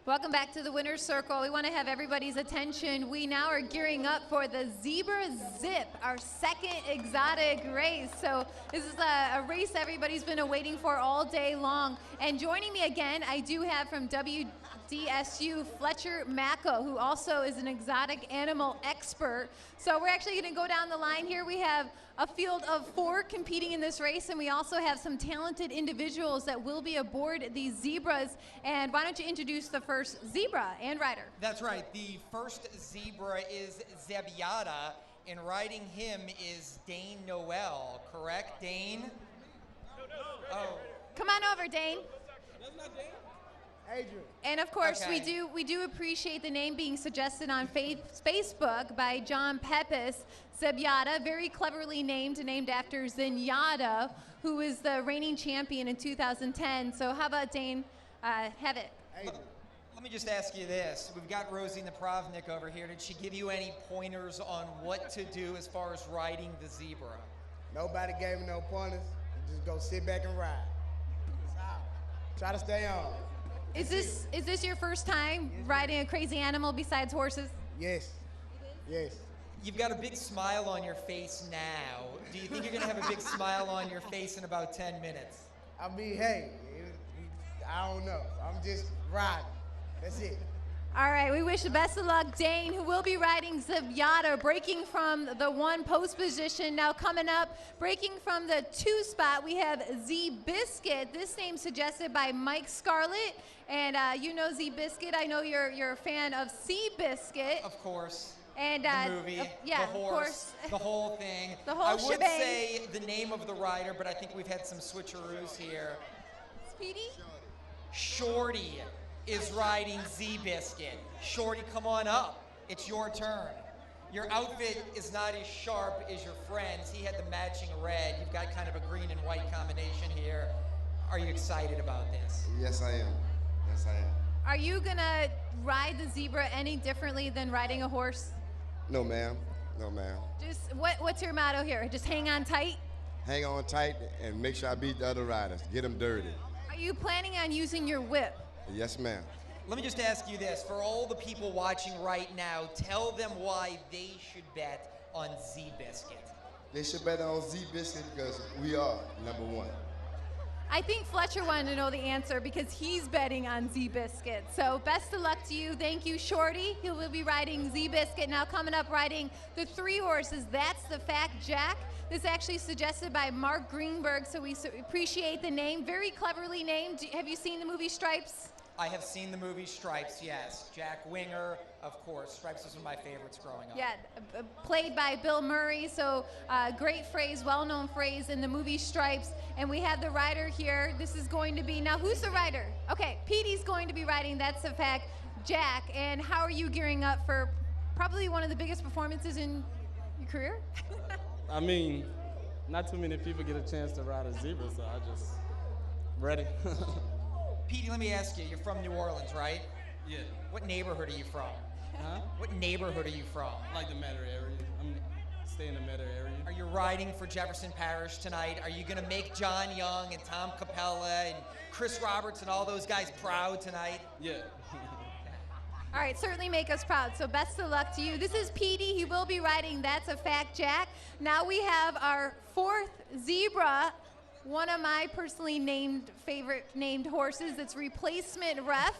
Welcome back to the Winner's Circle. We want to have everybody's attention. We now are gearing up for the Zebra Zip, our second exotic race. So this is a race everybody's been waiting for all day long. And joining me again, I do have from WDSU, Fletcher Macko, who also is an exotic animal expert. So we're actually going to go down the line here. We have a field of 4 competing in this race, and we also have some talented individuals that will be aboard these zebras. And why don't you introduce the first zebra and rider? That's right. The first zebra is Zebyada, and riding him is Dane Noel, correct, Dane? Oh. Come on over, Dane. That's not Dane. Adrian. And of course, Okay. we do appreciate the name being suggested on Facebook by John Pepis. Zebyada, very cleverly named after Zenyatta, who is the reigning champion in 2010. So how about Dane? Have it. Adrian. Let me just ask you this. We've got Rosie Napravnik over here. Did she give you any pointers on what to do as far as riding the zebra? Nobody gave me no pointers. You just go sit back and ride. Try to stay on. Is this your first time riding a crazy animal besides horses? Yes. Yes. You've got a big smile on your face now. Do you think you're going to have a big smile on your face in about 10 minutes? I mean, hey, I don't know. I'm just riding. That's it. All right, we wish the best of luck, Dane, who will be riding Zebyada, breaking from the 1 post position. Now coming up, breaking from the 2 spot, we have Z Biscuit. This name suggested by Mike Scarlett. And you know Z Biscuit. I know you're a fan of Sea Biscuit. Of course. And The movie, yeah, the of horse, course. the whole thing. The whole I would shebang. say the name of the rider, but I think we've had some switcheroos here. Speedy? Shorty is riding Z-Biscuit. Shorty, come on up. It's your turn. Your outfit is not as sharp as your friend's. He had the matching red. You've got kind of a green and white combination here. Are you excited about this? Yes, I am. Yes, I am. Are you gonna ride the zebra any differently than riding a horse? No, ma'am. No, ma'am. Just what's your motto here? Just hang on tight? Hang on tight and make sure I beat the other riders. Get them dirty. Are you planning on using your whip? Yes, ma'am. Let me just ask you this. For all the people watching right now, tell them why they should bet on Z-Biscuit. They should bet on Z-Biscuit because we are #1. I think Fletcher wanted to know the answer because he's betting on Z-Biscuit. So best of luck to you. Thank you, Shorty. He will be riding Z-Biscuit. Now coming up riding the 3 horses, That's the Fact Jack. This actually suggested by Mark Greenberg, so we appreciate the name. Very cleverly named. Have you seen the movie Stripes? I have seen the movie Stripes, yes. Jack Winger, of course. Stripes was one of my favorites growing up. Yeah, played by Bill Murray, so great phrase, well-known phrase in the movie Stripes. And we have the rider here. This is going to be, now who's the rider? Okay, Petey's going to be riding That's the Fact Jack. And how are you gearing up for probably one of the biggest performances in your career? I mean, not too many people get a chance to ride a zebra, so I just ready. Petey, let me ask you, you're from New Orleans, right? Yeah. What neighborhood are you from? Huh? What neighborhood are you from? Like the Metter area. I'm staying in the Metter area. Are you riding for Jefferson Parish tonight? Are you going to make John Young and Tom Capella and Chris Roberts and all those guys proud tonight? Yeah. All right, certainly make us proud. So best of luck to you. This is Petey. He will be riding That's a Fact Jack. Now we have our 4th zebra, one of my personally favorite named horses. It's Replacement Ref.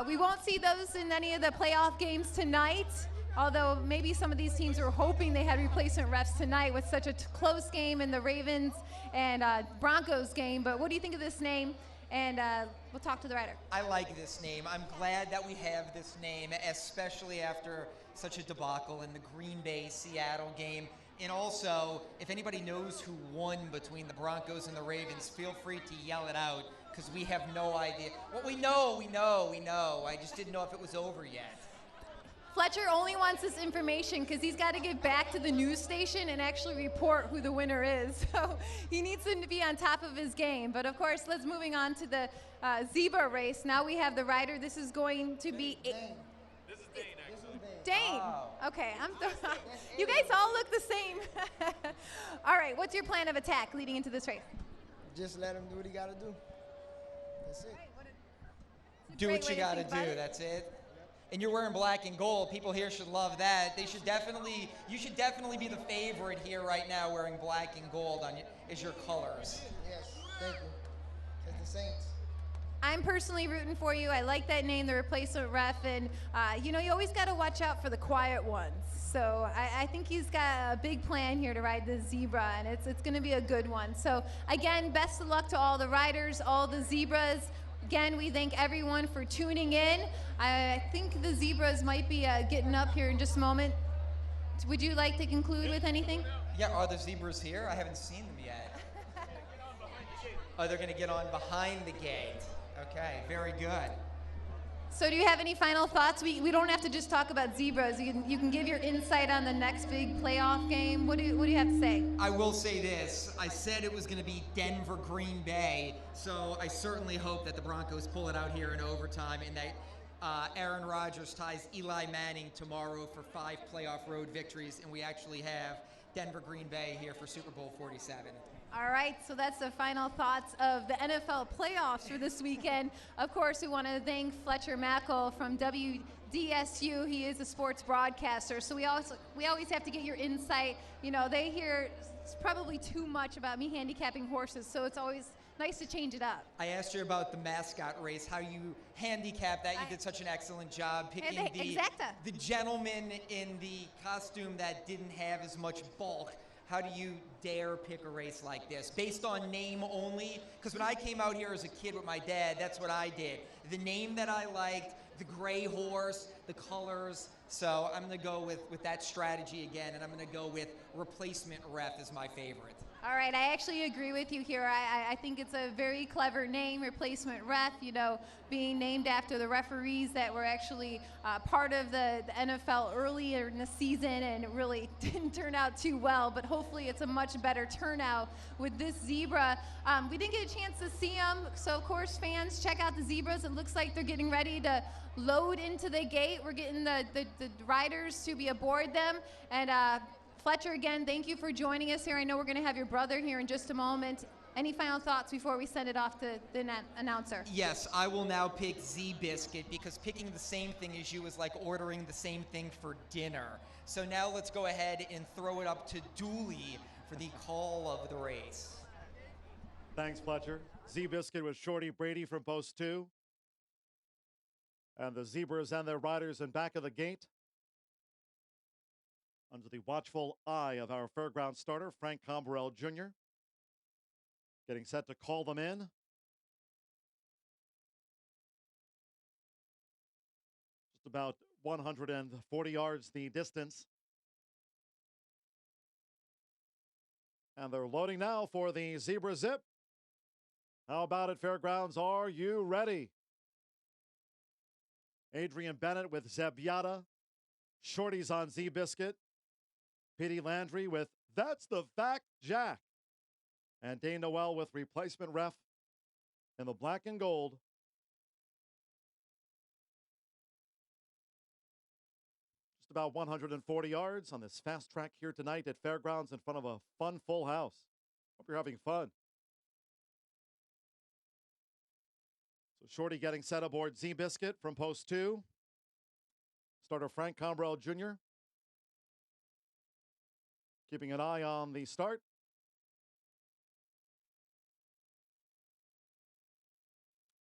We won't see those in any of the playoff games tonight, although maybe some of these teams were hoping they had replacement refs tonight with such a close game in the Ravens and Broncos game. But what do you think of this name? And we'll talk to the rider. I like this name. I'm glad that we have this name, especially after such a debacle in the Green Bay-Seattle game. And also, if anybody knows who won between the Broncos and the Ravens, feel free to yell it out, because we have no idea. Well, we know. I just didn't know if it was over yet. Fletcher only wants this information because he's got to get back to the news station and actually report who the winner is. So he needs him to be on top of his game. But of course, let's moving on to the zebra race. Now we have the rider. This is going to be Dane. This is Dane, actually. Dane. Wow. Okay, you guys all look the same. All right, what's your plan of attack leading into this race? Just let him do what he got to do. That's it. Do Great what way you to got to think about do. it. That's it. And you're wearing black and gold. People here should love that. They should definitely. You should definitely be the favorite here right now, wearing black and gold on is your colors. Yes, thank you. It's the Saints. I'm personally rooting for you. I like that name, the replacement ref, and you know, you always got to watch out for the quiet ones. So I think he's got a big plan here to ride the Zebra, and it's going to be a good one. So again, best of luck to all the riders, all the Zebras. Again, we thank everyone for tuning in. I think the Zebras might be getting up here in just a moment. Would you like to conclude with anything? Yeah, are the zebras here? I haven't seen them yet. Oh, they're going to get on behind the gate. Okay, very good. So do you have any final thoughts? We don't have to just talk about Zebras. You can give your insight on the next big playoff game. What do you have to say? I will say this. I said it was going to be Denver Green Bay, so I certainly hope that the Broncos pull it out here in overtime and that Aaron Rodgers ties Eli Manning tomorrow for 5 playoff road victories, and we actually have Denver Green Bay here for Super Bowl 47. All right, so that's the final thoughts of the NFL playoffs for this weekend. Of course, we want to thank Fletcher Mackel from WDSU. He is a sports broadcaster, so we always have to get your insight. You know, they hear probably too much about me handicapping horses, so it's always nice to change it up. I asked you about the mascot race, how you handicapped that. You did such an excellent job picking the gentleman in the costume that didn't have as much bulk. How do you dare pick a race like this? Based on name only? Because when I came out here as a kid with my dad, that's what I did. The name that I liked, the gray horse, the colors. So I'm going to go with that strategy again, and I'm going to go with replacement ref as my favorite. All right, I actually agree with you here. I think it's a very clever name, replacement ref, you know, being named after the referees that were actually part of the NFL earlier in the season, and it really didn't turn out too well, but hopefully it's a much better turnout with this Zebra. We didn't get a chance to see them, so of course, fans, check out the Zebras. It looks like they're getting ready to load into the gate. We're getting the riders to be aboard them, and Fletcher, again, thank you for joining us here. I know we're going to have your brother here in just a moment. Any final thoughts before we send it off to the announcer? Yes, I will now pick Z-Biscuit because picking the same thing as you is like ordering the same thing for dinner. So now let's go ahead and throw it up to Dooley for the call of the race. Thanks, Fletcher. Z-Biscuit with Shorty Brady from post 2. And the Zebras and their riders in back of the gate, under the watchful eye of our fairground starter, Frank Comberell Jr., getting set to call them in. Just about 140 yards the distance. And they're loading now for the Zebra Zip. How about it, Fairgrounds? Are you ready? Adrian Bennett with Zebiata. Shorty's on Z-Biscuit. Petey Landry with That's the Fact, Jack. And Dane Noel with replacement ref in the black and gold. Just about 140 yards on this fast track here tonight at Fairgrounds in front of a fun full house. Hope you're having fun. So Shorty getting set aboard Z-Biscuit from post 2. Starter Frank Comberell Jr. keeping an eye on the start.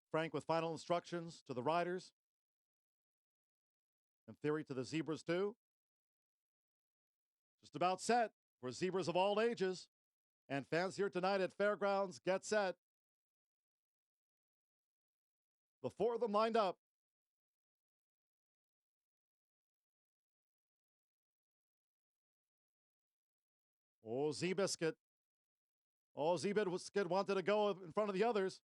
Frank with final instructions to the riders. In theory to the Zebras too. Just about set for Zebras of all ages. And fans here tonight at Fairgrounds, get set. The 4 of them lined up. Oh, Z-Biscuit. Oh, Z-Biscuit wanted to go in front of the others.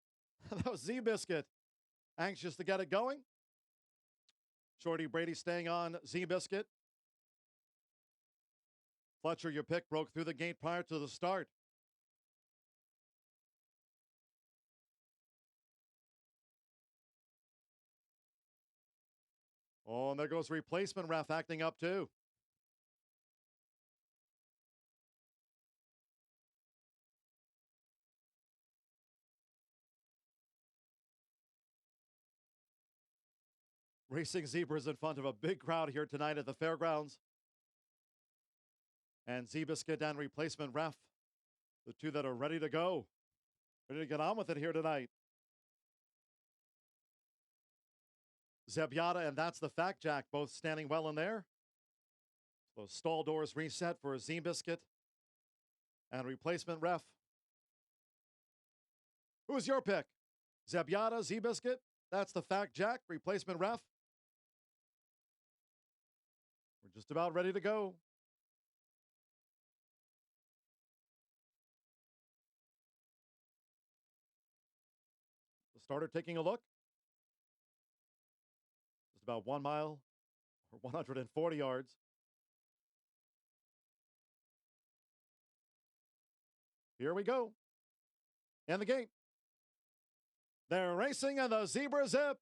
That was Z-Biscuit. Anxious to get it going. Shorty Brady staying on Z-Biscuit. Fletcher, your pick, broke through the gate prior to the start. Oh, and there goes replacement ref acting up too. Racing Zebras in front of a big crowd here tonight at the fairgrounds. And Zebiscuit and replacement ref, the two that are ready to go, ready to get on with it here tonight. Zebyata and That's the Fact Jack both standing well in there. Those stall doors reset for Zebiscuit and replacement ref. Who's your pick? Zebyata, Zebiscuit, That's the Fact Jack, replacement ref. We're just about ready to go. The starter taking a look. Just about 1 mile or 140 yards. Here we go. And the gate. They're racing in the Zebra Zip.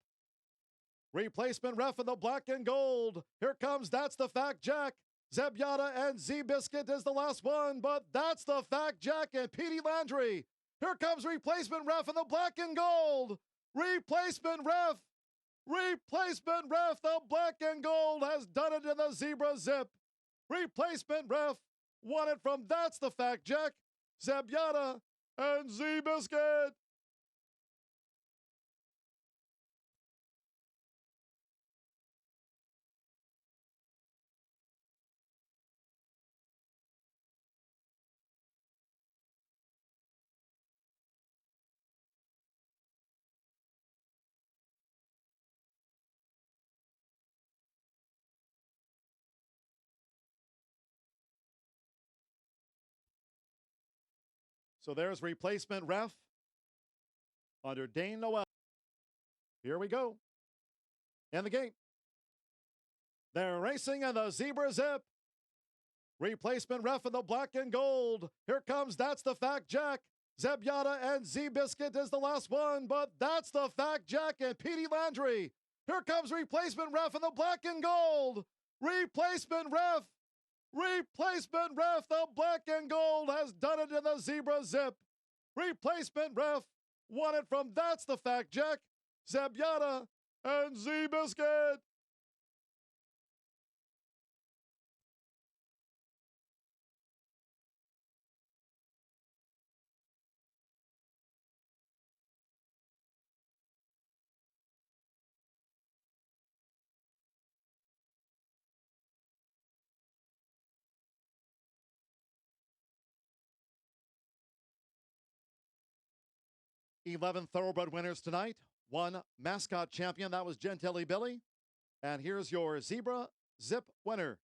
Replacement ref in the black and gold. Here comes That's the Fact Jack. Zebyata and Zebiscuit is the last one, but That's the Fact Jack and Petey Landry. Here comes replacement ref in the black and gold. Replacement ref. Replacement ref. The black and gold has done it in the Zebra Zip. Replacement ref won it from That's the Fact Jack, Zebyata, and Zebiscuit. So there's replacement ref under Dane Noel. Here we go. And the gate. They're racing in the Zebra Zip. Replacement ref in the black and gold. Here comes That's the Fact Jack. Zebyata and Zebiscuit is the last one, but That's the Fact Jack and Petey Landry. Here comes replacement ref in the black and gold. Replacement ref. Replacement ref, the black and gold has done it in the Zebra Zip. Replacement ref won it from That's the Fact Jack, Zebyata, and Zebiscuit. Eleven thoroughbred winners tonight. One mascot champion, that was Gentilly Billy. And here's your Zebra Zip winner.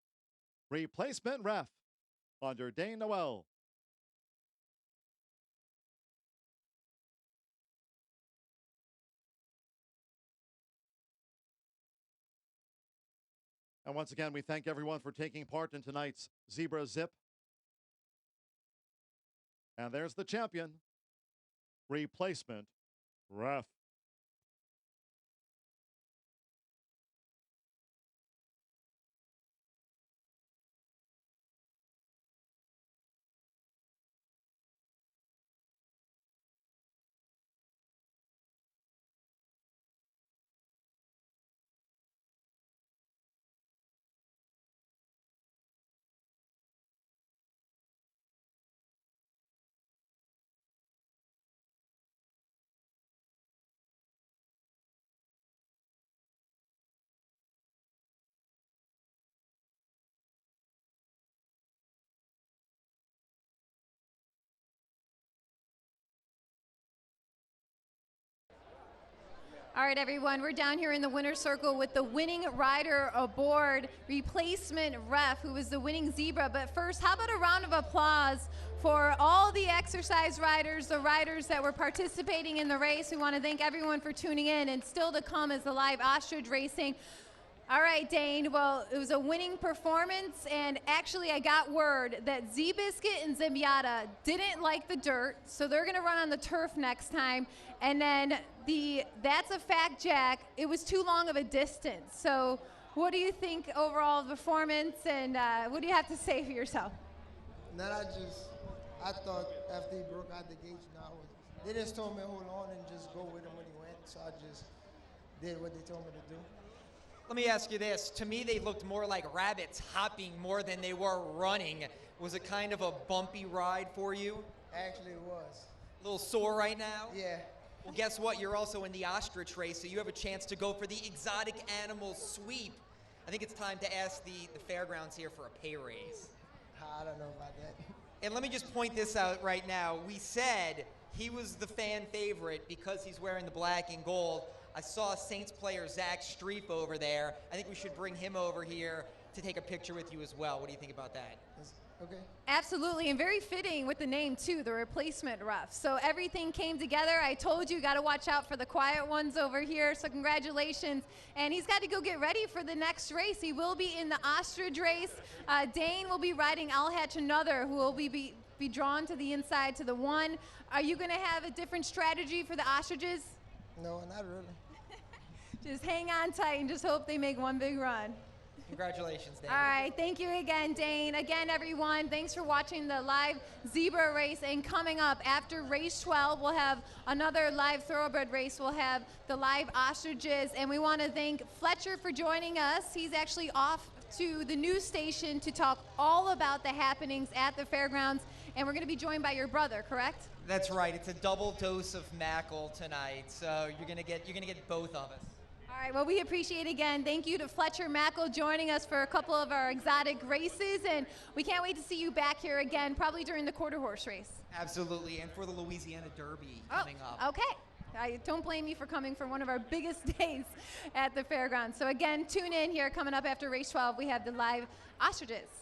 Replacement ref under Dane Noel. And once again, we thank everyone for taking part in tonight's Zebra Zip. And there's the champion. Replacement ref. All right, everyone, we're down here in the winner's circle with the winning rider aboard, replacement ref, who was the winning zebra. But first, how about a round of applause for all the exercise riders, the riders that were participating in the race. We want to thank everyone for tuning in, and still to come is the live ostrich racing. All right, Dane, well, it was a winning performance, and actually I got word that Zebiscuit and Zebyata didn't like the dirt, so they're gonna run on the turf next time. And then That's a Fact Jack, it was too long of a distance. So what do you think overall of the performance, and what do you have to say for yourself? Then I thought after he broke out the gates, they just told me hold on and just go with him when he went, so I just did what they told me to do. Let me ask you this. To me, they looked more like rabbits hopping more than they were running. Was it kind of a bumpy ride for you? Actually, it was. A little sore right now? Yeah. Well, guess what? You're also in the ostrich race, so you have a chance to go for the exotic animal sweep. I think it's time to ask the fairgrounds here for a pay raise. I don't know about that. And let me just point this out right now. We said he was the fan favorite because he's wearing the black and gold. I saw Saints player Zach Streep over there. I think we should bring him over here to take a picture with you as well. What do you think about that? Okay. Absolutely, and very fitting with the name too, the replacement ref. So everything came together. I told you, got to watch out for the quiet ones over here. So congratulations. And he's got to go get ready for the next race. He will be in the ostrich race. Dane will be riding I'll Hatch Another, who will be drawn to the inside to the one. Are you going to have a different strategy for the ostriches? No, not really. Just hang on tight and just hope they make one big run. Congratulations, Dane. All right, thank you again, Dane. Again, everyone, thanks for watching the live zebra race. And coming up after race 12, we'll have another live thoroughbred race. We'll have the live ostriches. And we want to thank Fletcher for joining us. He's actually off to the news station to talk all about the happenings at the fairgrounds. And we're going to be joined by your brother, correct? That's right. It's a double dose of Mackle tonight, so you're gonna get both of us. All right, well, we appreciate again. Thank you to Fletcher Mackle joining us for a couple of our exotic races, and we can't wait to see you back here again, probably during the quarter horse race. Absolutely, and for the Louisiana Derby coming up. Okay. Don't blame me for coming for one of our biggest days at the fairgrounds. So again, tune in here. Coming up after race 12, we have the live ostriches.